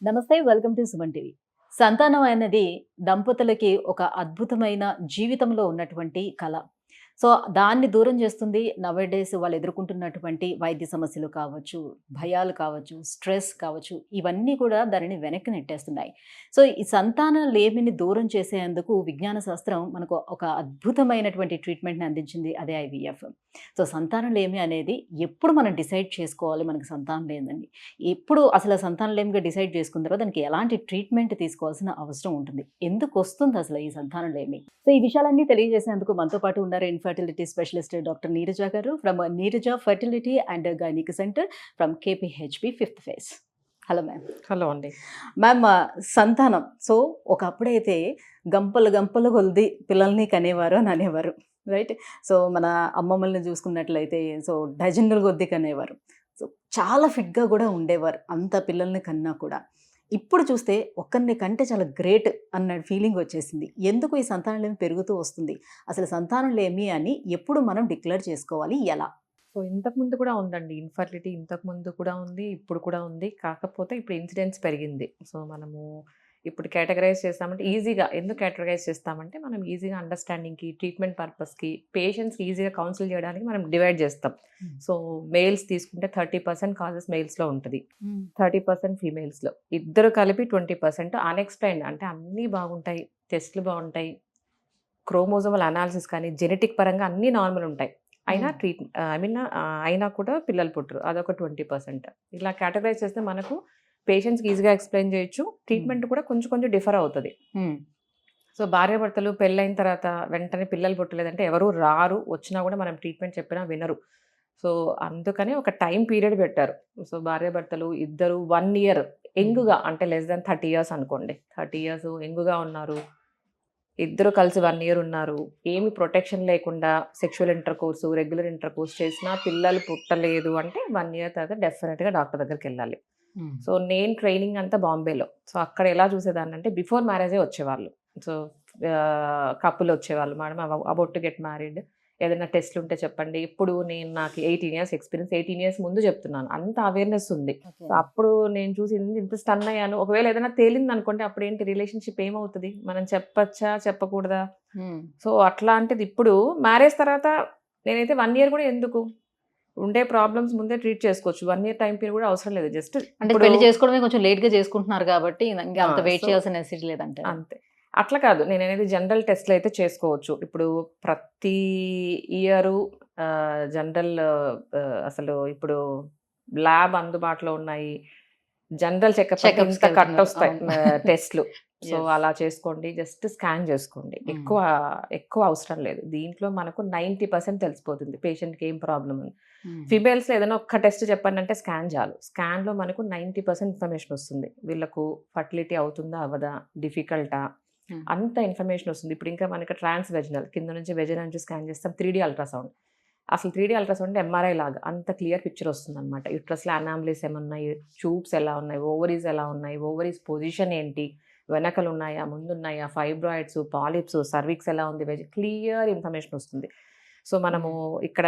నమస్తే. Welcome to Suman TV. సంతానం అనేది దంపతులకి ఒక అద్భుతమైన జీవితంలో ఉన్నటువంటి కళ. సో, దాన్ని దూరం చేస్తుంది నౌఎడేస్ వాళ్ళు ఎదుర్కొంటున్నటువంటి వైద్య సమస్యలు కావచ్చు, భయాలు కావచ్చు, స్ట్రెస్ కావచ్చు, ఇవన్నీ కూడా దానిని వెనక్కి నెట్టేస్తున్నాయి. సో, ఈ సంతాన లేమిని దూరం చేసేందుకు విజ్ఞాన శాస్త్రం మనకు ఒక అద్భుతమైనటువంటి ట్రీట్మెంట్‌ని అందించింది. అదే ఐవీఎఫ్. సో, సంతానం లేమి అనేది ఎప్పుడు మనం డిసైడ్ చేసుకోవాలి మనకు సంతానం లేదని. ఎప్పుడు అసలు సంతానం లేమిగా డిసైడ్ చేసుకున్న తర్వాత దానికి ఎలాంటి ట్రీట్మెంట్ తీసుకోవాల్సిన అవసరం ఉంటుంది. ఎందుకొస్తుంది అసలు ఈ సంతానం లేమి? సో, ఈ విషయాలన్నీ తెలియజేసేందుకు మనతో పాటు ఉన్నారు ఇన్‌ఫర్టిలిటీ స్పెషలిస్ట్ డాక్టర్ నీరజ గారు from Neeraja fertility and gynaec centre from KPHB fifth phase. Hello ma'am. Hello అండి. మ్యామ్, సంతానం సో ఒకప్పుడైతే గంపలు గంపలు కొలిది పిల్లల్ని కనేవారు అని అనేవారు. రైట్? సో, మన అమ్మమ్మల్ని చూసుకున్నట్లయితే సో డజన్‌ల కొద్దీ కనేవారు. సో, చాలా ఫిట్‌గా కూడా ఉండేవారు. అంత పిల్లల్ని కన్నా కూడా. ఇప్పుడు చూస్తే ఒక్కరిని కంటే చాలా గ్రేట్ అన్న ఫీలింగ్ వచ్చేసింది. ఎందుకు ఈ సంతానం లేమి పెరుగుతూ వస్తుంది? అసలు సంతానం లేమి అని ఎప్పుడు మనం డిక్లేర్ చేసుకోవాలి? ఎలా? సో, ఇంతకుముందు కూడా ఉందండి. ఇన్‌ఫర్టిలిటీ ఇంతకుముందు కూడా ఉంది. ఇప్పుడు కూడా ఉంది. కాకపోతే ఇప్పుడు ఇన్సిడెన్స్ పెరిగింది. సో, మనము ఇప్పుడు కేటగరైజ్ చేస్తామంటే ఈజీగా ఎందుకు కేటగరైజ్ చేస్తామంటే మనం ఈజీగా అండర్‌స్టాండింగ్‌కి, ట్రీట్మెంట్ పర్పస్‌కి, పేషెంట్స్‌కి ఈజీగా కౌన్సిల్ చేయడానికి మనం డివైడ్ చేస్తాం. సో, మేల్స్ తీసుకుంటే 30% కాజెస్ మేల్స్‌లో ఉంటది. 30% ఫీమేల్స్‌లో. ఇద్దరు కలిపి 20% అన్‌ఎక్స్‌ప్లెయిన్డ్ అంటే అన్నీ బాగుంటాయి. టెస్ట్‌లు బాగుంటాయి. క్రోమోజోమల్ అనాలిసిస్ కానీ జెనెటిక్ పరంగా అన్నీ నార్మల్ ఉంటాయి. అయినా అయినా కూడా పిల్లలు పుట్టరు. అదొక 20%. ఇలా కేటగరైజ్ చేస్తే మనకు పేషెంట్స్‌కి ఈజీగా ఎక్స్‌ప్లెయిన్ చేయొచ్చు. ట్రీట్మెంట్ కూడా కొంచెం కొంచెం డిఫర్ అవుతది. సో, భార్యాభర్తలు పెళ్ళైన తర్వాత వెంటనే పిల్లలు పుట్టలేదంటే ఎవరు రారు. వచ్చినా కూడా మనం ట్రీట్మెంట్ చెప్పినా వినరు. సో, అందుకని ఒక టైం పీరియడ్ పెట్టారు. సో, భార్యాభర్తలు ఇద్దరు 1 ఇయర్ యంగ్‌గా అంటే లెస్ దాన్ 30 ఇయర్స్ అనుకోండి. 30 ఇయర్స్ యంగ్‌గా ఉన్నారు. ఇద్దరు కలిసి 1 ఇయర్ ఉన్నారు. ఏమి ప్రొటెక్షన్ లేకుండా సెక్షువల్ ఇంటర్‌కోర్స్, రెగ్యులర్ ఇంటర్‌కోర్స్ చేసినా పిల్లలు పుట్టలేదు అంటే 1 ఇయర్ తర్వాత డెఫినిట్‌గా డాక్టర్ దగ్గరికెళ్ళాలి. సో, నేను ట్రైనింగ్ అంతా బాంబేలో. సో, అక్కడ ఎలా చూసేదాన్నంటే బిఫోర్ మ్యారేజే వచ్చేవాళ్ళు. సో, కపుల్ వచ్చేవాళ్ళు. Madam about to get married. ఏదైనా టెస్ట్‌లు ఉంటే చెప్పండి. ఇప్పుడు నాకు 18 ఇయర్స్ ఎక్స్‌పీరియన్స్. 18 ఇయర్స్ ముందు చెప్తున్నాను. అంత అవేర్‌నెస్ ఉంది. సో, అప్పుడు నేను చూసింది ఇంత స్టన్ అయ్యాను. ఒకవేళ ఏదైనా తేలిందనుకోండి అప్పుడేంటి రిలేషన్‌షిప్ ఏమవుతది? మనం చెప్పచ్చా? చెప్పకూడదా? సో, అట్లాంటిది ఇప్పుడు మ్యారేజ్ తర్వాత నేనైతే 1 ఇయర్ కూడా ఎందుకు? ఉండే ప్రాబ్లమ్స్ ముందే ట్రీట్ చేసుకోవచ్చు. 1 ఇయర్ టైం పీరియడ్ కూడా అవసరం లేదు. జస్ట్ అంటే పెళ్లి చేసుకోవడమే కొంచెం లేట్‌గా చేసుకుంటున్నారు కాబట్టి ఇంకా అంత వెయిట్ సో, చేయాల్సిన నెసెసిటీ లేదంటారు. అంతే. అట్లా కాదు. నేననేది జనరల్ టెస్ట్‌లు అయితే చేసుకోవచ్చు. ఇప్పుడు ప్రతి ఇయరు జనరల్ అసలు ఇప్పుడు ల్యాబ్ అందుబాటులో ఉన్నాయి. జనరల్ చెకప్ అంటే ఇంత కట్టొస్తాయి టెస్ట్‌లు. సో, అలా చేసుకోండి. జస్ట్ స్కాన్ చేసుకోండి. ఎక్కువ అవసరం లేదు. దీంట్లో మనకు 90% తెలిసిపోతుంది పేషెంట్‌కి ఏం ప్రాబ్లమ్ ఉంది. ఫీమేల్స్‌లో ఏదైనా ఒక్క టెస్ట్ చెప్పండంటే స్కాన్ చాలు. స్కాన్‌లో మనకు 90% ఇన్ఫర్మేషన్ వస్తుంది. వీళ్ళకు ఫర్టిలిటీ అవుతుందా? అవ్వదా? డిఫికల్టా? అంత ఇన్ఫర్మేషన్ వస్తుంది. ఇప్పుడు ఇంకా మనకి ట్రాన్స్ వెజినల్ కింద నుంచి వెజినా నుంచి స్కాన్ చేస్తాం. 3D ultrasound. అసలు 3D అల్ట్రాసౌండ్ ఎంఆర్ఐ లాగా అంత క్లియర్ పిక్చర్ వస్తుందన్నమాట. యూట్రస్‌లో అనామలీస్ ఏమున్నాయి? ట్యూబ్స్ ఎలా ఉన్నాయి? ఓవరీస్ ఎలా ఉన్నాయి? ఓవరీస్ పొజిషన్ ఏంటి? వెనకలున్నాయా? ముందున్నాయా? ఫైబ్రాయిడ్స్, పాలిప్స్, సర్విక్స్ ఎలా ఉంది? క్లియర్ ఇన్ఫర్మేషన్ వస్తుంది. సో, మనము ఇక్కడ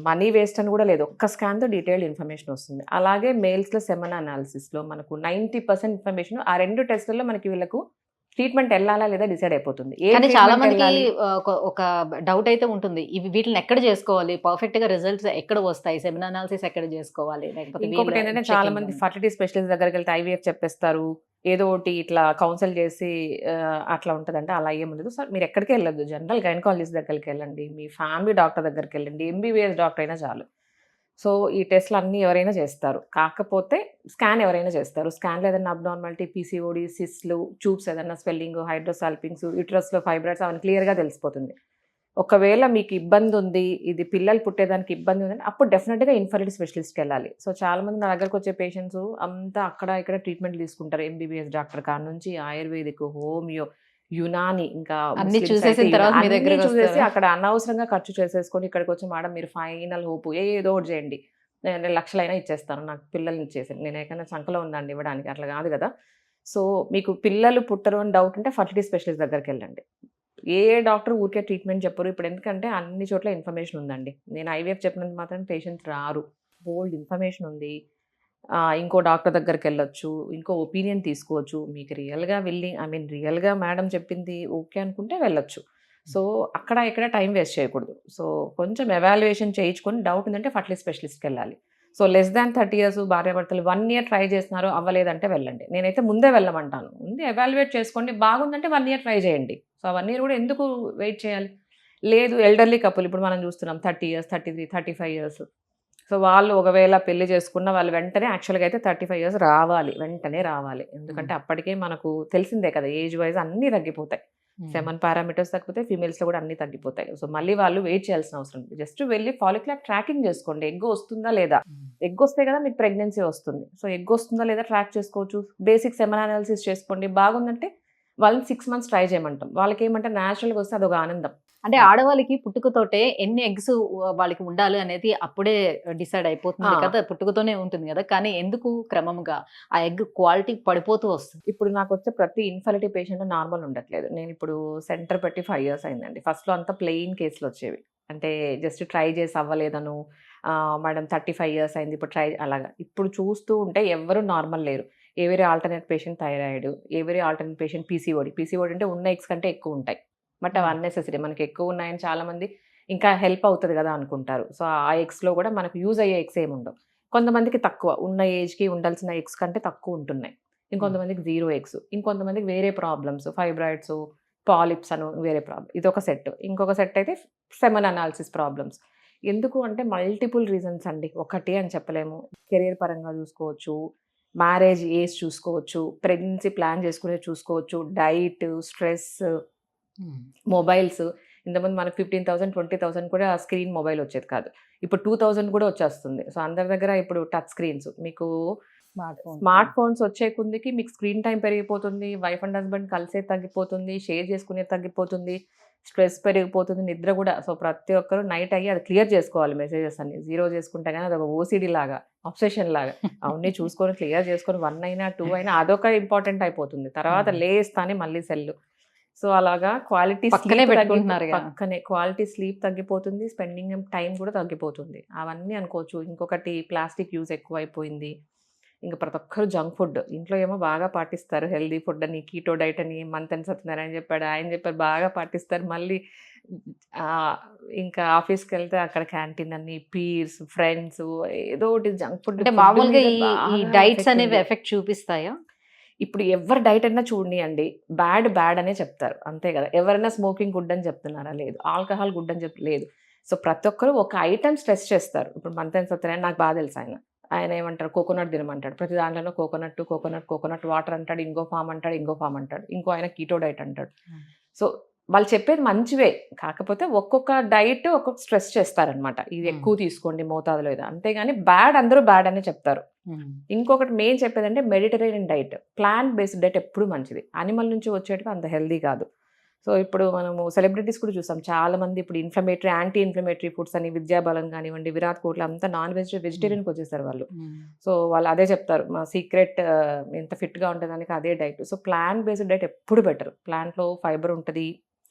మనీ వేస్ట్ అని కూడా లేదు. ఒక్క స్కాన్‌తో డీటెయిల్డ్ ఇన్ఫర్మేషన్ వస్తుంది. అలాగే మేల్స్‌లో సెమెన్ అనాలిసిస్‌లో మనకు 90% ఇన్ఫర్మేషన్ ఆ 2 టెస్ట్‌లలో మనకి వీళ్ళకు ట్రీట్మెంట్ ఎళ్ళాలా లేదా డిసైడ్ అయిపోతుంది. కానీ చాలా మందికి ఒక డౌట్ అయితే ఉంటుంది. వీటిని ఎక్కడ చేసుకోవాలి? పర్ఫెక్ట్‌గా రిజల్ట్స్ ఎక్కడ వస్తాయి? సెమెన్ అనాలిసిస్ ఎక్కడ చేసుకోవాలి? లేకపోతే ఇంకొకటి ఏంటంటే చాలా మంది ఫర్టిలిటీ స్పెషలిస్ట్ దగ్గరికెళ్తే ఐవీఎఫ్ చెప్పేస్తారు. ఏదో ఒకటి ఇట్లా కౌన్సిల్ చేసి అట్లా ఉంటదంటే అలా ఏముండదు. సో, మీరు ఎక్కడికి వెళ్ళొద్దు. జనరల్ గైనకాలజిస్ట్ దగ్గరికెళ్ళండి. మీ ఫ్యామిలీ డాక్టర్ దగ్గరికెళ్ళండి. ఎంబీబీఎస్ డాక్టర్ అయినా చాలు. సో, ఈ టెస్ట్‌లు అన్నీ ఎవరైనా చేస్తారు. కాకపోతే స్కాన్ ఎవరైనా చేస్తారు. స్కాన్‌లో ఏదైనా అబ్నార్మాలిటీ, పీసీఓడీ, సిస్ట్‌లు, ట్యూబ్స్ ఏదైనా స్వెల్లింగ్, హైడ్రోసాల్పింగ్స్, యూట్రస్‌లో ఫైబ్రాయిడ్స్ అవన్నీ క్లియర్‌గా తెలిసిపోతుంది. ఒకవేళ మీకు ఇబ్బంది ఉంది, ఇది పిల్లలు పుట్టేదానికి ఇబ్బంది ఉందంటే అప్పుడు డెఫినిట్‌గా ఇన్ఫర్టిలిటీ స్పెషలిస్ట్‌కెళ్ళాలి. సో, చాలామంది నా దగ్గరకొచ్చే పేషెంట్స్ అంతా అక్కడ ఇక్కడ ట్రీట్మెంట్ తీసుకుంటారు. ఎంబీబీఎస్ డాక్టర్ కాడ నుంచి ఆయుర్వేదిక్, హోమియో, యునాని ఇంకా అన్ని చూసేసిన తర్వాత మీ దగ్గరికి చూసేసి అక్కడ అనవసరంగా ఖర్చు చేసేసుకొని ఇక్కడికొచ్చి మేడం మీరు ఫైనల్ హోప్ ఏదో ఒకటి చేయండి. నేను లక్షలైనా ఇచ్చేస్తాను. నాకు పిల్లల్ని ఇచ్చేసేయండి. నేను ఏకన్నా చంకలో ఉందండి ఇవ్వడానికి. అట్లా కాదు కదా! సో, మీకు పిల్లలు పుట్టరు అని డౌట్ ఉంటే ఫర్టిలిటీ స్పెషలిస్ట్ దగ్గరికెళ్ళండి. ఏ డాక్టర్ ఊరికే ట్రీట్మెంట్ చెప్పరు. ఇప్పుడు ఎందుకంటే అన్ని చోట్ల ఇన్ఫర్మేషన్ ఉందండి. నేను ఐవీఎఫ్ చెప్పినంత మాత్రాన పేషెంట్స్ రారు. బోలెడు ఇన్ఫర్మేషన్ ఉంది. ఇంకో డాక్టర్ దగ్గరికెళ్ళొచ్చు. ఇంకో ఒపీనియన్ తీసుకోవచ్చు. మీకు రియల్‌గా రియల్‌గా మేడం చెప్పింది ఓకే అనుకుంటే వెళ్ళొచ్చు. సో, అక్కడ ఇక్కడ టైమ్ వేస్ట్ చేయకూడదు. సో, కొంచెం ఎవాల్యుయేషన్ చేయించుకొని డౌట్ ఉందంటే ఫర్టిలిటీ స్పెషలిస్ట్‌కెళ్ళాలి. సో, లెస్ థాన్ 30 ఇయర్స్ భార్యాభర్తలు 1 ఇయర్ ట్రై చేస్తున్నారు, అవ్వలేదంటే వెళ్ళండి. నేనైతే ముందే వెళ్ళమంటాను. ముందు ఎవాల్యుయేట్ చేసుకోండి. బాగుందంటే 1 ఇయర్ ట్రై చేయండి. సో, ఆ 1 ఇయర్ కూడా ఎందుకు వెయిట్ చేయాలి? లేదు ఎల్డర్లీ కపుల్ ఇప్పుడు మనం చూస్తున్నాం 30 ఇయర్స్, 33, 35 ఇయర్స్. సో, వాళ్ళు ఒకవేళ పెళ్లి చేసుకున్న వాళ్ళు వెంటనే యాక్చువల్‌గా అయితే 35 ఇయర్స్ రావాలి. వెంటనే రావాలి. ఎందుకంటే అప్పటికే మనకు తెలిసిందే కదా! ఏజ్ వైస్ అన్నీ తగ్గిపోతాయి. సెమన్ పారామీటర్స్ తగ్గిపోతాయి. ఫీమేల్స్‌లో కూడా అన్నీ తగ్గిపోతాయి. సో, మళ్ళీ వాళ్ళు వెయిట్ చేయాల్సిన అవసరం లేదు. జస్ట్ వెళ్లి ఫాలిక్యులర్ ట్రాకింగ్ చేసుకోండి. ఎగ్ వస్తుందా లేదా? ఎగ్ వస్తే కదా మీకు ప్రెగ్నెన్సీ వస్తుంది. సో, ఎగ్ వస్తుందా లేదా ట్రాక్ చేసుకోవచ్చు. బేసిక్ సెమన్ అనాలిసిస్ చేసుకోండి. బాగుందంటే వాళ్ళని 6 మంత్స్ ట్రై చేయమంటాం. వాళ్ళకేమంటే నేచురల్‌గా వస్తే అదొక ఆనందం. అంటే ఆడవాళ్ళకి పుట్టుకతోటే ఎన్ని ఎగ్స్ వాళ్ళకి ఉండాలి అనేది అప్పుడే డిసైడ్ అయిపోతుంది ఆ! కదా! పుట్టుకతోనే ఉంటుంది కదా! కానీ ఎందుకు క్రమంగా ఆ ఎగ్ క్వాలిటీ పడిపోతూ వస్తుంది? ఇప్పుడు నాకొచ్చే ప్రతి ఇన్ఫర్టిలిటీ పేషెంట్ నార్మల్ ఉండట్లేదు. నేనిప్పుడు సెంటర్ పెట్టి 5 ఇయర్స్ అయిందండి. ఫస్ట్‌లో అంతా ప్లెయిన్ కేసులొచ్చేవి. అంటే జస్ట్ ట్రై చేసి అవ్వలేదనో, మేడం 35 ఇయర్స్ అయింది ఇప్పుడు ట్రై అలాగా. ఇప్పుడు చూస్తూ ఉంటే ఎవ్వరు నార్మల్ లేరు. Every alternate patient thyroid, every alternate patient PCOD. PCOD అంటే ఉన్న ఎగ్స్ కంటే ఎక్కువుంటాయి. బట్ అవి అన్నెసెసరీ. మనకి ఎక్కువున్నాయని చాలామంది ఇంకా హెల్ప్ అవుతది గదా అనుకుంటారు. సో, ఆ ఎగ్స్‌లో గూడా మనకు యూజ్ అయ్యే ఎగ్స్ ఏముండవు. కొంతమందికి తక్కువ. ఉన్న ఏజ్‌కి ఉండాల్సిన ఎగ్స్ కంటే తక్కువుంటున్నాయి. ఇంకొంతమందికి 0 ఎగ్స్. ఇంకొంతమందికి వేరే ప్రాబ్లమ్స్ ఫైబ్రాయిడ్స్, పాలిప్స్ అని వేరే ప్రాబ్లమ్. ఇదొక సెట్. ఇంకొక సెట్ అయితే సెమన్ అనాలిసిస్ ప్రాబ్లమ్స్. ఎందుకు అంటే మల్టిపుల్ రీజన్స్ అండి. ఒకటి అని చెప్పలేము. కెరియర్ పరంగా చూసుకోవచ్చు. మ్యారేజ్ ఏజ్ చూసుకోవచ్చు. ప్రెగ్నెన్సీ ప్లాన్ చేసుకునేది చూసుకోవచ్చు. Diet, stress, mobiles. ఇంతకుముందు మనకు 15,000, 20,000 కూడా స్క్రీన్ మొబైల్ వచ్చేది కాదు. ఇప్పుడు 2,000 కూడా వచ్చేస్తుంది. సో, అందరి దగ్గర ఇప్పుడు టచ్ స్క్రీన్స్. మీకు స్మార్ట్ ఫోన్స్ వచ్చే కొందికి మీకు స్క్రీన్ టైమ్ పెరిగిపోతుంది. వైఫ్ అండ్ హస్బెండ్ కలిసేది తగ్గిపోతుంది. షేర్ చేసుకునేది తగ్గిపోతుంది. స్ట్రెస్ పెరిగిపోతుంది. నిద్ర గూడా. సో, ప్రతి ఒక్కరు నైట్ అయ్యి అది క్లియర్ చేసుకోవాలి మెసేజెస్ అన్ని. జీరో చేసుకుంటే గాని అదొక ఓసీడీ లాగా, అబ్సెషన్ లాగా. అవన్నీ చూసుకొని క్లియర్ చేసుకొని 1 అయినా, 2 అయినా అదొక ఇంపార్టెంట్ అయిపోతుంది. తర్వాత లేస్తానే మళ్ళీ సెల్లు. సో, అలాగా క్వాలిటీ పక్కనే స్లీప్ పెట్టుకుంటున్నారుగా. పక్కనే క్వాలిటీ స్లీప్ తగ్గిపోతుంది. స్పెండింగ్ టైమ్ కూడా తగ్గిపోతుంది. అవన్నీ అనుకోవచ్చు. ఇంకొకటి ప్లాస్టిక్ యూజ్ ఎక్కువైపోయింది. ఇంక ప్రతి ఒక్కరు జంక్ ఫుడ్. ఇంట్లో ఏమో బాగా పాటిస్తారు. హెల్తీ ఫుడ్ అని, కీటో డైట్ అని, మంతెన సత్యనారాయణ చెప్పాడు, ఆయన చెప్పారు బాగా పాటిస్తారు. మళ్ళీ ఆహ్, ఇంకా ఆఫీస్‌కెళ్తే అక్కడ క్యాంటీన్ అని, పీర్స్, ఫ్రెండ్స్ ఏదో ఒకటి జంక్ ఫుడ్ అంటే ఫుడ్ మామూలుగా మీద ఈ బాగా డైట్స్ ఎఫెక్ట్ అనేవి ఉంది. ఎఫెక్ట్ చూపిస్తాయా? ఇప్పుడు ఎవరి డైట్ అన్నా చూడనీయండి. బ్యాడ్ అనే చెప్తారు. అంతే గదా! ఎవరైనా స్మోకింగ్ గుడ్ అని చెప్తున్నారా? లేదు. ఆల్కహాల్ గుడ్ అని లేదు. సో, ప్రతి ఒక్కరు ఒక ఐటెమ్ స్ట్రెస్ చేస్తారు. ఇప్పుడు మంతెన సత్యనారాయణ నాకు బాగా తెలుసు ఆయన. ఆయన ఏమంటారు కోకోనట్ తినమంటాడు. ప్రతి దాంట్లోనూ కోకోనట్ వాటర్ అంటాడు. ఇంగో ఫార్మ్ అంటాడు. ఇంకో ఆయన కీటో డైట్ అంటాడు. సో, వాళ్ళు చెప్పేది మంచివే. కాకపోతే ఒక్కొక్క డైట్ ఒక్కొక్క స్ట్రెస్ చేస్తారనమాట. ఇది ఎక్కువ తీసుకోండి మోతాదులో ఇది. అంతేగాని అందరూ బ్యాడ్ అనే చెప్తారు. ఇంకొకటి మెయిన్ చెప్పేదంటే Mediterranean diet. Plant based diet ఎప్పుడు మంచిది. యానిమల్ నుంచి వచ్చేటివి అంత హెల్తీ కాదు. సో, ఇప్పుడు మనము సెలబ్రిటీస్ కూడా చూసాం. చాలామంది ఇప్పుడు యాంటీ ఇన్‌ఫ్లమేటరీ ఫుడ్స్ అని విద్యాబలం కానివ్వండి, విరాట్ కోహ్లీ అంతా వెజిటేరియన్‌కి వచ్చేసారు వాళ్ళు. సో, వాళ్ళు అదే చెప్తారు. మా సీక్రెట్ ఎంత ఫిట్‌గా ఉండేదానికి అదే diet. So, plant based diet ఎప్పుడు బెటర్. ప్లాంట్‌లో ఫైబర్ ఉంటది.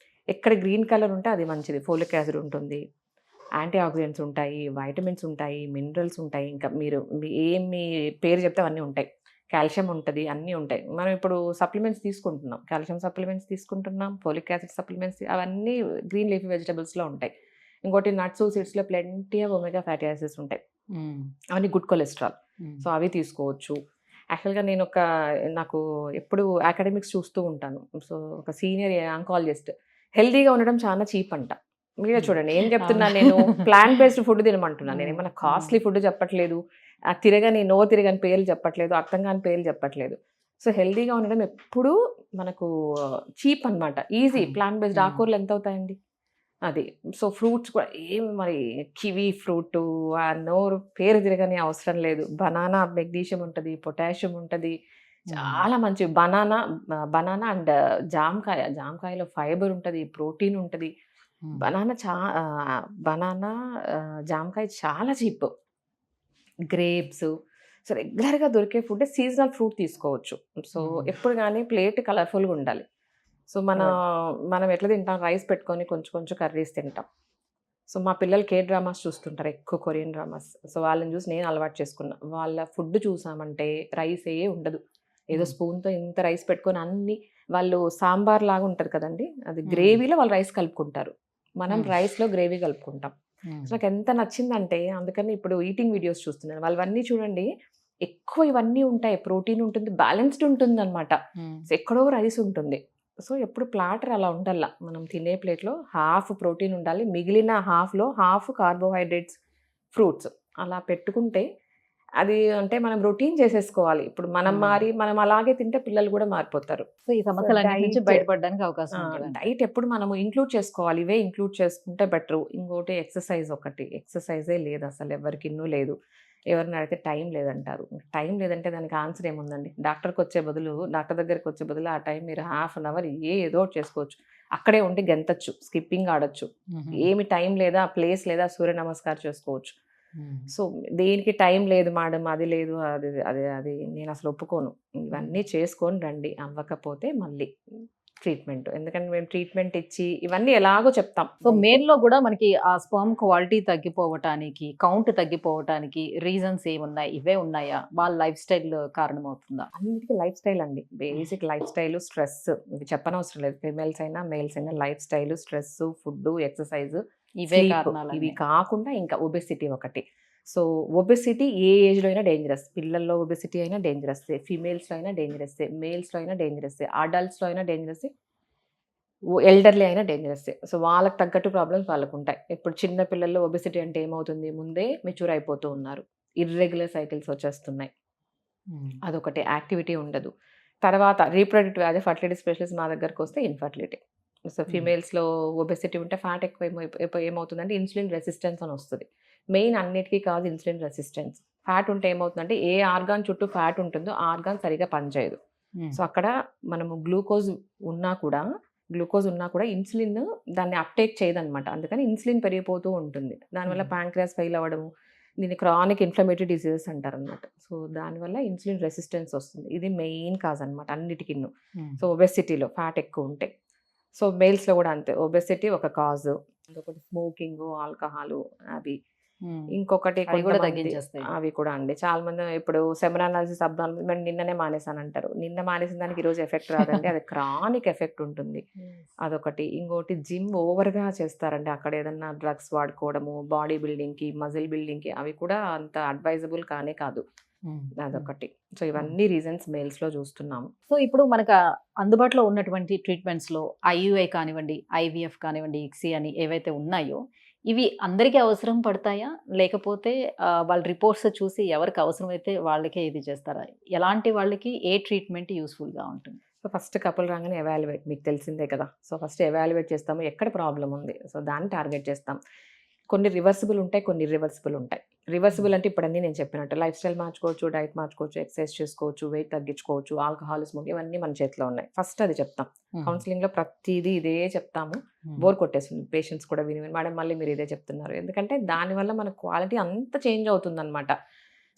ఎక్కడ గ్రీన్ కలర్ ఉంటే అది మంచిది. ఫోలిక్ యాసిడ్ ఉంటుంది. యాంటీ ఆక్సిడెంట్స్ ఉంటాయి, వైటమిన్స్ ఉంటాయి, మినరల్స్ ఉంటాయి. ఇంకా మీ పేరు చెప్తే అవన్నీ ఉంటాయి. కాల్షియం ఉంటది. అన్నీ ఉంటాయి. మనం ఇప్పుడు సప్లిమెంట్స్ తీసుకుంటున్నాం. కాల్షియం సప్లిమెంట్స్ తీసుకుంటున్నాం. ఫోలిక్ యాసిడ్ సప్లిమెంట్స్ అవన్నీ గ్రీన్ లీఫీ వెజిటబుల్స్‌లో ఉంటాయి. ఇంకోటి నట్స్, సీడ్స్‌లో plenty of omega fatty acids ఉంటాయి. అవన్నీ గుడ్ కొలెస్ట్రాల్. సో, అవి తీసుకోవచ్చు. యాక్చువల్‌గా నాకు ఎప్పుడు అకాడమిక్స్ చూస్తూ ఉంటాను. సో, ఒక సీనియర్ ఆంకాలజిస్ట్ హెల్తీగా ఉండడం చాలా చీప్ అంట. మీరే చూడండి ఏం చెప్తున్నాను నేను. ప్లాంట్ బేస్డ్ ఫుడ్ తినమంటున్నాను. నేనేమన్నా కాస్ట్‌లీ ఫుడ్ చెప్పట్లేదు. నోరు తిరగని పేర్లు చెప్పట్లేదు. అర్థం కాని పేర్లు చెప్పట్లేదు. సో, హెల్తీగా ఉండడం ఎప్పుడూ మనకు చీప్ అనమాట. ఈజీ. ప్లాంట్ బేస్డ్ ఆకుకూరలు ఎంతవుతాయండి? అది. సో, ఫ్రూట్స్ కూడా మరి కివి ఫ్రూటు, ఆ నోరు పేరు తిరగని అవసరం లేదు. బనానా మెగ్నీషియం ఉంటది, పొటాషియం ఉంటది. చాలా మంచివి. బనానా అండ్ జామకాయ. జామకాయలో ఫైబర్ ఉంటది, ప్రోటీన్ ఉంటది. బనానా చా బనానా, జామకాయ చాలా చీప్. గ్రేప్స్. సో, రెగ్యులర్‌గా దొరికే ఫుడ్ సీజనల్ ఫ్రూట్ తీసుకోవచ్చు. సో, ఎప్పుడు గాని ప్లేట్ కలర్‌ఫుల్‌గా ఉండాలి. సో, మనం ఎట్లా తింటాం రైస్ పెట్టుకొని కొంచెం కొంచెం కర్రీస్ తింటాం. సో మా పిల్లలు డ్రామాస్ చూస్తుంటారు, ఎక్కువ కొరియన్ డ్రామాస్. సో వాళ్ళని చూసి నేను అలవాటు చేసుకున్నా. వాళ్ళ ఫుడ్ చూసామంటే రైసే ఉండదు. ఏదో స్పూన్‌తో ఇంత రైస్ పెట్టుకొని అన్ని వాళ్ళు సాంబార్ లాగా ఉంటది కదండీ! అది గ్రేవీలో వాళ్ళు రైస్ కలుపుకుంటారు. మనం రైస్‌లో గ్రేవీ కలుపుకుంటాం. సో నాకెంత నచ్చిందంటే అందుకని ఇప్పుడు ఈటింగ్ వీడియోస్ చూస్తున్నాను. వాళ్ళవన్నీ చూడండి ఎక్కువ ఇవన్నీ ఉంటాయి. ప్రోటీన్ ఉంటుంది, బ్యాలెన్స్డ్ ఉంటుందనమాట. సో ఎక్కడో రైస్ ఉంటుంది. సో ఎప్పుడు ప్లాటర్ అలా ఉండాల. మనం తినే ప్లేట్‌లో హాఫ్ ప్రోటీన్ ఉండాలి. మిగిలిన హాఫ్‌లో హాఫ్ కార్బోహైడ్రేట్స్, ఫ్రూట్స్ అలా పెట్టుకుంటే అది అంటే మనం రొటీన్ చేసేసుకోవాలి. ఇప్పుడు మనం మారి మనం అలాగే తింటే పిల్లలు కూడా మారిపోతారు. సో ఈ సమస్యలన్నిటి నుంచి డైట్ బయటపడడానికి అవకాశం ఉంటుంది. డైట్ ఎప్పుడు మనము ఇంక్లూడ్ చేసుకోవాలి. ఇవే ఇంక్లూడ్ చేసుకుంటే బెటరు. ఇంకోటి ఎక్సర్సైజ్ ఒకటి. ఎక్సర్సైజే లేదు అసలు ఎవరికిన్నూ లేదు. ఎవరిని అడిగితే టైం లేదంటారు. టైం లేదంటే దానికి ఆన్సర్ ఏముందండి? డాక్టర్ దగ్గరికి వచ్చే బదులు ఆ టైం మీరు హాఫ్ అన్ అవర్ ఏదో ఒకటి చేసుకోవచ్చు. అక్కడే ఉండి గెంతొచ్చు, స్కిప్పింగ్ ఆడొచ్చు. ఏమి టైం లేదా, ప్లేస్ లేదా, సూర్య నమస్కారం చేసుకోవచ్చు. సో దేనికి టైం లేదు మేడం, అది లేదు, అది అది అది నేను అసలు ఒప్పుకోను. ఇవన్నీ చేసుకొని రండి. అవ్వకపోతే మళ్ళీ ట్రీట్మెంట్. ఎందుకంటే మేము ట్రీట్మెంట్ ఇచ్చి ఇవన్నీ ఎలాగో చెప్తాం. సో మెయిన్‌లో కూడా మనకి ఆ స్పెర్మ్ క్వాలిటీ తగ్గిపోవటానికి, కౌంట్ తగ్గిపోవటానికి రీజన్స్ ఏమున్నాయి? ఇవే ఉన్నాయా? వాళ్ళ లైఫ్ స్టైల్ కారణమవుతుందా? అన్నిటికీ లైఫ్ స్టైల్ అండి. బేసిక్ లైఫ్ స్టైల్, స్ట్రెస్ ఇవి చెప్పనవసరం లేదు. ఫీమేల్స్ అయినా, మేల్స్ అయినా life style, stress, food, exercise, ఇవే ఇవి కారణాలన్నీ. కాకుండా ఇంకా ఒబెసిటీ ఒకటి. సో ఒబెసిటీ ఏ ఏజ్‌లో అయినా డేంజరస్. పిల్లల్లో ఒబెసిటీ అయినా డేంజరస్సే. ఫీమేల్స్‌లో అయినా డేంజరస్సే. మేల్స్‌లో అయినా డేంజరస్సే. అడల్ట్స్‌లో అయినా డేంజరస్సే. ఎల్డర్లీ అయినా డేంజరస్సే. సో వాళ్ళకి తగ్గట్టు ప్రాబ్లమ్స్ వాళ్ళకుంటాయి. ఇప్పుడు చిన్న పిల్లల్లో ఒబెసిటీ అంటే ఏమవుతుంది? ముందే మెచ్యూర్ అయిపోతూ ఉన్నారు. ఇర్రెగ్యులర్ సైకిల్స్ వచ్చేస్తున్నాయి. అదొకటి. యాక్టివిటీ ఉండదు. తర్వాత reproductive as a fertility specialist మా దగ్గరకొస్తే ఇన్ఫర్టిలిటీ. సో ఫీమేల్స్‌లో ఒబెసిటీ ఉంటే ఫ్యాట్ ఎక్కువ ఏమవుతుందంటే ఇన్సులిన్ రెసిస్టెన్స్ అని వస్తది. మెయిన్ అన్నిటికి కాదు ఇన్సులిన్ రెసిస్టెన్స్. ఫ్యాట్ ఉంటే ఏమవుతుందంటే ఏ ఆర్గాన్ చుట్టూ ఫ్యాట్ ఉంటుందో ఆ ఆర్గాన్ సరిగ్గా పనిచేయదు. సో అక్కడ మనము గ్లూకోజ్ ఉన్నా కూడా ఇన్సులిన్ దాన్ని అప్‌టేక్ చేయదనమాట. అందుకని ఇన్సులిన్ పెరిగిపోతూ ఉంటుంది. దానివల్ల ప్యాంక్రియాస్ ఫెయిల్ అవ్వడము, దీన్ని క్రానిక్ ఇన్‌ఫ్లమేటరీ డిసీజెస్ అంటారనమాట. సో దానివల్ల ఇన్సులిన్ రెసిస్టెన్స్ వస్తుంది. ఇది మెయిన్ కాజ్ అనమాట అన్నిటికిను. సో ఒబెసిటీలో ఫ్యాట్ ఎక్కువ ఉంటే. సో మేల్స్‌లో కూడా అంతే. ఒబెసిటీ ఒక కాజు. ఇంకొకటి స్మోకింగు, ఆల్కహాలు అవి. ఇంకొకటి అవి కూడా కొంతమంది తగ్గించేస్తాయి. అవి కూడా అండి. చాలా మంది ఇప్పుడు సెమిన్ అనాలిసిస్, అబ్నార్మల్ నేను నిన్ననే మానేసానంటారు. నిన్న మానేసిన దానికి ఈరోజు ఎఫెక్ట్ రాదండి. అది క్రానిక్ ఎఫెక్ట్ ఉంటుంది. అదొకటి. ఇంకోటి జిమ్ ఓవర్‌గా చేస్తారండి. అక్కడ ఏదన్నా డ్రగ్స్ వాడుకోవడము, బాడీ బిల్డింగ్‌కి, మజిల్ బిల్డింగ్‌కి అవి కూడా అంత అడ్వైజబుల్ కానే కాదు. అదొకటి. సో ఇవన్నీ రీజన్స్ మేల్స్‌లో చూస్తున్నాము. సో ఇప్పుడు మనకు అందుబాటులో ఉన్నటువంటి ట్రీట్మెంట్స్‌లో ఐయుఐ కానివ్వండి, ఐవీఎఫ్ కానివ్వండి, ఇక్సీ అని ఏవైతే ఉన్నాయో, ఇవి అందరికీ అవసరం పడతాయా? లేకపోతే వాళ్ళ రిపోర్ట్స్ చూసి ఎవరికి అవసరమైతే వాళ్ళకే ఇది చేస్తారా? ఎలాంటి వాళ్ళకి ఏ ట్రీట్మెంట్ యూజ్‌ఫుల్‌గా ఉంటుంది? సో ఫస్ట్ కపుల్ రాగానే ఎవాల్యుయేట్, మీకు తెలిసిందే కదా! సో ఫస్ట్ ఎవాల్యుయేట్ చేస్తాము. ఎక్కడ ప్రాబ్లమ్ ఉంది? సో దాన్ని టార్గెట్ చేస్తాం. కొన్ని రివర్సిబుల్ ఉంటాయి, కొన్ని ఇర్రివర్సిబుల్ ఉంటాయి. రివర్సిబుల్ అంటే ఇప్పుడన్నీ నేను చెప్పినట్టు లైఫ్ స్టైల్ మార్చుకోవచ్చు, డైట్ మార్చుకోవచ్చు, ఎక్సర్సైజ్ చేసుకోవచ్చు, వెయిట్ తగ్గించుకోవచ్చు, ఆల్కహాల్, స్మోకింగ్ ఇవన్నీ మన చేతిలో ఉన్నాయి. ఫస్ట్ అది చెప్తాం. కౌన్సిలింగ్‌లో ప్రతీదీ ఇదే చెప్తాము. బోర్ కొట్టేస్తుంది పేషెంట్స్ కూడా విని విని. మేడం మళ్ళీ మీరు ఇదే చెప్తున్నారు. ఎందుకంటే దానివల్ల మన క్వాలిటీ అంత చేంజ్ అవుతుందనమాట.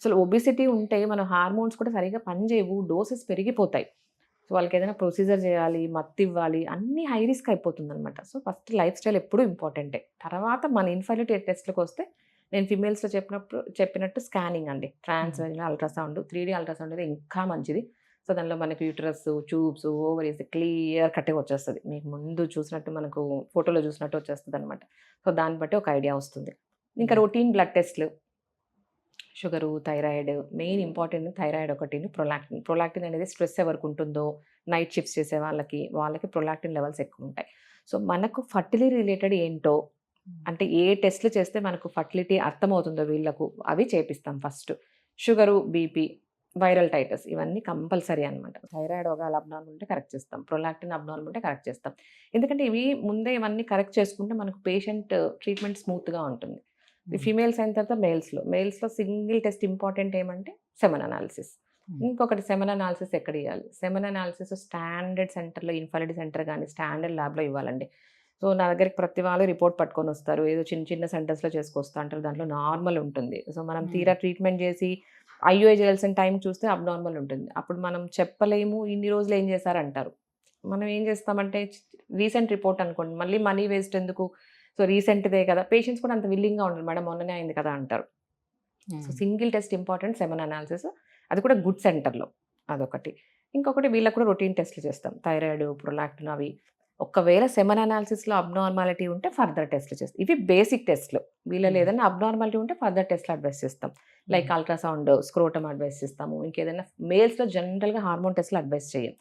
అసలు ఒబెసిటీ ఉంటే మన హార్మోన్స్ కూడా సరిగ్గా పనిచేయవు, డోసెస్ పెరిగిపోతాయి. సో వాళ్ళకి ఏదైనా ప్రొసీజర్ చేయాలి, మత్తివ్వాలి, అన్నీ హై రిస్క్ అయిపోతుందనమాట. సో ఫస్ట్ లైఫ్ స్టైల్ ఎప్పుడూ ఇంపార్టెంటే. తర్వాత మన ఇన్ఫర్టిలిటీ టెస్ట్‌లకొస్తే నేను ఫీమేల్స్‌లో చెప్పినట్టు స్కానింగ్ అండి. ట్రాన్స్‌వాజినల్ అల్ట్రాసౌండ్, 3D అల్ట్రాసౌండ్ అయితే ఇంకా మంచిది. సో దానిలో మనకు యూటరస్, ట్యూబ్స్, ఓవరీస్ క్లియర్ కట్‌గా వచ్చేస్తది. మీకు ముందు చూసినట్టు మనకు ఫోటోలో చూసినట్టు వచ్చేస్తదనమాట. సో దాన్ని బట్టి ఒక ఐడియా వస్తుంది. ఇంకా రొటీన్ బ్లడ్ టెస్ట్‌లు, sugar, thyroid, main important thyroid ఒకటిను, ప్రొలాక్టిన్. ప్రొలాక్టిన్ అనేది స్ట్రెస్ ఎవరికి ఉంటుందో, నైట్ షిఫ్ట్స్ చేసే వాళ్ళకి ప్రొలాక్టిన్ లెవెల్స్ ఎక్కువ ఉంటాయి. సో మనకు ఫర్టిలిటీ రిలేటెడ్ ఏంటో అంటే ఏ టెస్ట్‌లు చేస్తే మనకు ఫర్టిలిటీ అర్థమవుతుందో వీళ్ళకు అవి చేపిస్తాం first. Sugar, BP, viral Titus ఇవన్నీ కంపల్సరీ అనమాట. థైరాయిడ్ ఒకవేళ అబ్నార్మల్ ఉంటే కరెక్ట్ చేస్తాం. ప్రొలాక్టిన్ అబ్నార్మల్ ఉంటే కరెక్ట్ చేస్తాం. ఎందుకంటే ఇవి ముందే ఇవన్నీ కరెక్ట్ చేసుకుంటే మనకు పేషెంట్ ట్రీట్మెంట్ స్మూత్‌గా ఉంటుంది. ఫీమేల్స్ అయిన తర్వాత మేల్స్‌లో సింగిల్ టెస్ట్ ఇంపార్టెంట్ ఏమంటే సెమెన్ అనాలిసిస్. ఇంకొకటి సెమెన్ అనాలిసిస్ ఎక్కడ ఇవ్వాలి? సెమెన్ అనాలిసిస్ స్టాండర్డ్ సెంటర్‌లో, ఇన్ఫర్టిలిటీ సెంటర్ గానీ, స్టాండర్డ్ ల్యాబ్‌లో ఇవ్వాలండి. సో నా దగ్గరికి ప్రతి వాళ్ళు రిపోర్ట్ పట్టుకొని వస్తారు. ఏదో చిన్న చిన్న సెంటర్స్‌లో చేసుకొస్తా అంటారు. దాంట్లో నార్మల్ ఉంటుంది. సో మనం తీరా ట్రీట్మెంట్ చేసి ఐయుఐ చేయాల్సిన టైం చూస్తే అబ్నార్మల్ ఉంటుంది. అప్పుడు మనం చెప్పలేము, ఇన్ని రోజులు ఏం చేశారంటారు. మనం ఏం చేస్తామంటే రీసెంట్ రిపోర్ట్ అనుకోండి, మళ్ళీ మనీ వేస్ట్ ఎందుకు? సో రీసెంట్దే కదా, పేషెంట్స్ కూడా అంత విల్లింగ్గా ఉండరు, మేడం మొన్ననే అయింది కదా అంటారు. So single test important, semen analysis, అది కూడా గుడ్ సెంటర్లో, అదొకటి. ఇంకొకటి వీళ్ళకి కూడా రొటీన్ టెస్ట్లు చేస్తాం, థైరాయిడ్, ప్రొలాక్టిన్ అవి. ఒకవేళ సెమెన్ అనాలిసిస్లో అబ్నార్మాలిటీ ఉంటే ఫర్దర్ టెస్ట్లు చేస్తాం. ఇవి బేసిక్ టెస్ట్లు. వీళ్ళలో ఏదైనా అబ్నార్మాలిటీ ఉంటే ఫర్దర్ టెస్ట్లు అడ్వైస్ చేస్తాం. లైక్ అల్ట్రాసౌండ్, స్క్రోటమ్ అడ్వైస్ చేస్తాము. ఇంకేదైనా మేల్స్లో జనరల్గా హార్మోన్ టెస్ట్లు అడ్వైస్ చేయం.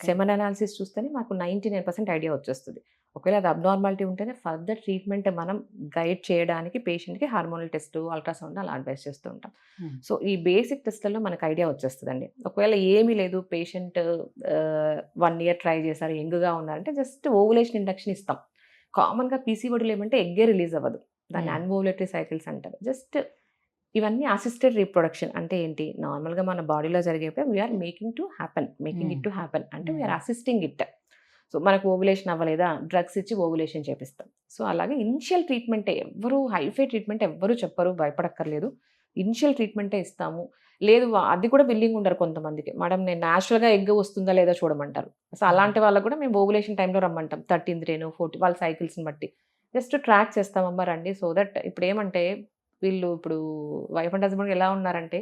సెమెన్ అనాలిసిస్ చూస్తేనే మాకు 99% ఐడియా వచ్చేస్తుంది. ఒకవేళ అది అబ్నార్మాలిటీ ఉంటేనే ఫర్దర్ ట్రీట్మెంట్ మనం గైడ్ చేయడానికి పేషెంట్కి హార్మోనల్ టెస్ట్, అల్ట్రాసౌండ్ అలా అడ్వైస్ చేస్తూ ఉంటాం. సో ఈ బేసిక్ టెస్ట్లలో మనకు ఐడియా వచ్చేస్తుందండి. ఒకవేళ ఏమీ లేదు, పేషెంట్ 1 year ట్రై చేశారు, యంగ్గా ఉన్నారంటే జస్ట్ ఓవులేషన్ ఇండక్షన్ ఇస్తాం. కామన్గా పీసీఓడీలో ఏమంటే ఎగ్గే రిలీజ్ అవ్వదు, దాన్ని అన్ఓవులేటరీ సైకిల్స్ అంటారు. జస్ట్ ఇవన్నీ అసిస్టెడ్ రీప్రొడక్షన్ అంటే ఏంటి, నార్మల్గా మన బాడీలో జరిగేపై we're making it to happen అంటే వీఆర్ అసిస్టింగ్ ఇట్. సో మనకు ఓవులేషన్ అవ్వలేదా, డ్రగ్స్ ఇచ్చి ఓవులేషన్ చేపిస్తాం. సో అలాగే ఇనిషియల్ ట్రీట్మెంటే, ఎవ్వరూ హైఫై ట్రీట్మెంట్ ఎవ్వరూ చెప్పరు, భయపడక్కర్లేదు. ఇనిషియల్ ట్రీట్మెంటే ఇస్తాము. లేదు అది కూడా విల్లింగ్ ఉండరు కొంతమందికి, మేడం నేను న్యాచురల్గా ఎగ్ వస్తుందా లేదా చూడమంటారు. సో అలాంటి వాళ్ళకు కూడా మేము ఓవులేషన్ టైంలో రమ్మంటాం, 13th day 40 వాళ్ళ సైకిల్స్ని బట్టి జస్ట్ ట్రాక్ చేస్తామమ్మ రండి. సో దట్ ఇప్పుడు ఏమంటే వీళ్ళు ఇప్పుడు వైఫ్ అండ్ హస్బెండ్ ఎలా ఉన్నారంటే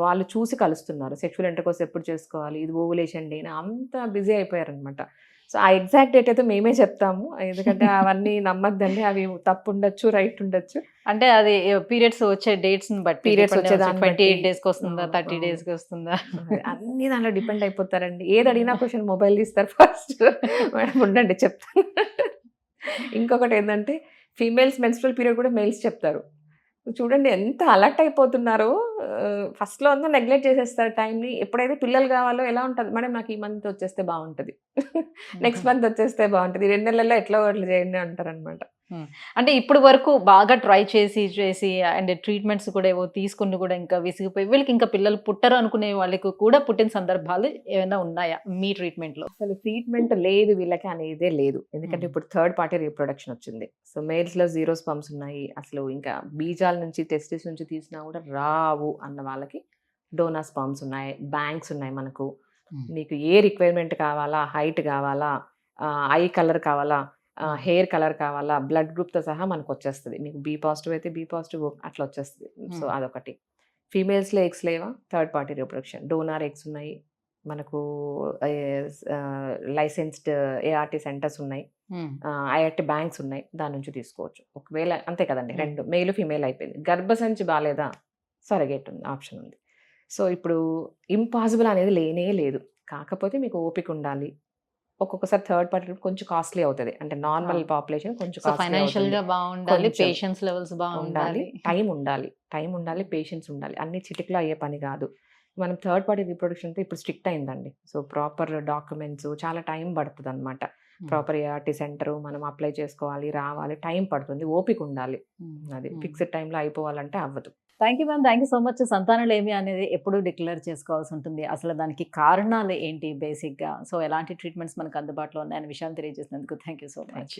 వాళ్ళు చూసి కలుస్తున్నారు, సెక్షువల్ ఇంటర్కోర్స్ ఎప్పుడు చేసుకోవాలి, ఇది ఓవులేషన్ డే, అంత బిజీ అయిపోయారనమాట. సో ఆ ఎగ్జాక్ట్ డేట్ అయితే మేమే చెప్తాము, ఎందుకంటే అవన్నీ నమ్మద్దండి, అవి తప్పు ఉండొచ్చు, రైట్ ఉండొచ్చు. అంటే అది పీరియడ్స్ వచ్చే డేట్స్ బట్టి, పీరియడ్స్ వచ్చేదాన్ని 28 days కి వస్తుందా, 30 days కి వస్తుందా, అన్ని దానిలో డిపెండ్ అయిపోతారండి. ఏది అడిగినా క్వశ్చన్ మొబైల్ తీస్తారు ఫస్ట్, మేడం ఉండండి చెప్తాను. ఇంకొకటి ఏంటంటే ఫీమేల్స్ మెన్స్ట్రల్ పీరియడ్ కూడా మేల్స్ చెప్తారు. చూడండి ఎంత అలర్ట్ అయిపోతున్నారో, ఫస్ట్లో అంతా నెగ్లెక్ట్ చేసేస్తారు టైంని. ఎప్పుడైతే పిల్లలు కావాలో ఎలా ఉంటుంది, మేడం నాకు ఈ మంత్ వచ్చేస్తే బాగుంటుంది, నెక్స్ట్ మంత్ వచ్చేస్తే బాగుంటుంది, 2 నెలల్లో ఎట్లా అట్లా చేయండి అంటారనమాట. అంటే ఇప్పుడు వరకు బాగా ట్రై చేసి అండ్ ట్రీట్మెంట్స్ కూడా ఏవో తీసుకుని కూడా ఇంకా విసిగిపోయి వీళ్ళకి ఇంకా పిల్లలు పుట్టరు అనుకునే వాళ్ళకి కూడా పుట్టిన సందర్భాలు ఏమైనా ఉన్నాయా మీ ట్రీట్మెంట్లో? అసలు ట్రీట్మెంట్ లేదు వీళ్ళకి అనేదే లేదు, ఎందుకంటే ఇప్పుడు థర్డ్ పార్టీ రీప్రొడక్షన్ వచ్చింది. సో మేల్స్లో 0 sperms ఉన్నాయి, అసలు ఇంకా బీజాల నుంచి టెస్టిస్ నుంచి తీసినా కూడా రావు అన్న వాళ్ళకి డోనా స్పర్మ్స్ ఉన్నాయి, బ్యాంక్స్ ఉన్నాయి మనకు. మీకు ఏ రిక్వైర్మెంట్ కావాలా, హైట్ కావాలా, ఐ కలర్ కావాలా, హెయిర్ కలర్ కావాలా, బ్లడ్ గ్రూప్తో సహా మనకు వచ్చేస్తుంది. మీకు బి పాజిటివ్ అయితే బి పాజిటివ్ అట్లా వచ్చేస్తుంది. సో అదొకటి. ఫీమేల్స్లో ఎగ్స్ లేవా, third party reproduction, donor eggs ఉన్నాయి మనకు, లైసెన్స్డ్ ఏఆర్టీ సెంటర్స్ ఉన్నాయి, ఐఆర్టీ బ్యాంక్స్ ఉన్నాయి, దాని నుంచి తీసుకోవచ్చు. ఒకవేళ అంతే కదండి, 2 మేల్ ఫీమేల్ అయిపోయింది, గర్భసంచి బాగాలేదా, సరగేట్ ఉంది, ఆప్షన్ ఉంది. సో ఇప్పుడు ఇంపాసిబుల్ అనేది లేనే లేదు, కాకపోతే మీకు ఓపిక ఉండాలి. ఒక్కొక్కసారి థర్డ్ పార్టీ కొంచెం కాస్ట్లీ అవుతుంది, అంటే నార్మల్ పాపులేషన్ కొంచెం ఫైనాన్షియల్ గా బాగుండాలి, పేషెన్స్ లెవెల్స్ బాగుండాలి, టైం ఉండాలి, పేషెన్స్ ఉండాలి. అన్ని చిటికలో అయ్యే పని కాదు. మనం థర్డ్ పార్టీ రీప్రొడక్షన్ అయితే ఇప్పుడు స్ట్రిక్ట్ అయిందండి. సో ప్రాపర్ డాక్యుమెంట్స్, చాలా టైం పడుతుంది అనమాట. ప్రాపర్ ఏఆర్టీ సెంటర్ మనం అప్లై చేసుకోవాలి, రావాలి, టైం పడుతుంది, ఓపిక ఉండాలి. అది ఫిక్స్డ్ టైంలో అయిపోవాలంటే అవ్వదు. Thank you ma'am, thank you so much. సంతానలేమి అనేది ఎప్పుడు డిక్లేర్ చేసుకోవాల్సి ఉంటుంది, అసలు దానికి కారణాలు ఏంటి బేసిక్గా, సో ఎలాంటి ట్రీట్మెంట్స్ మనకు అందుబాటులో ఉన్నాయనే విషయాన్ని తెలియజేసినందుకు థ్యాంక్ యూ సో మచ్.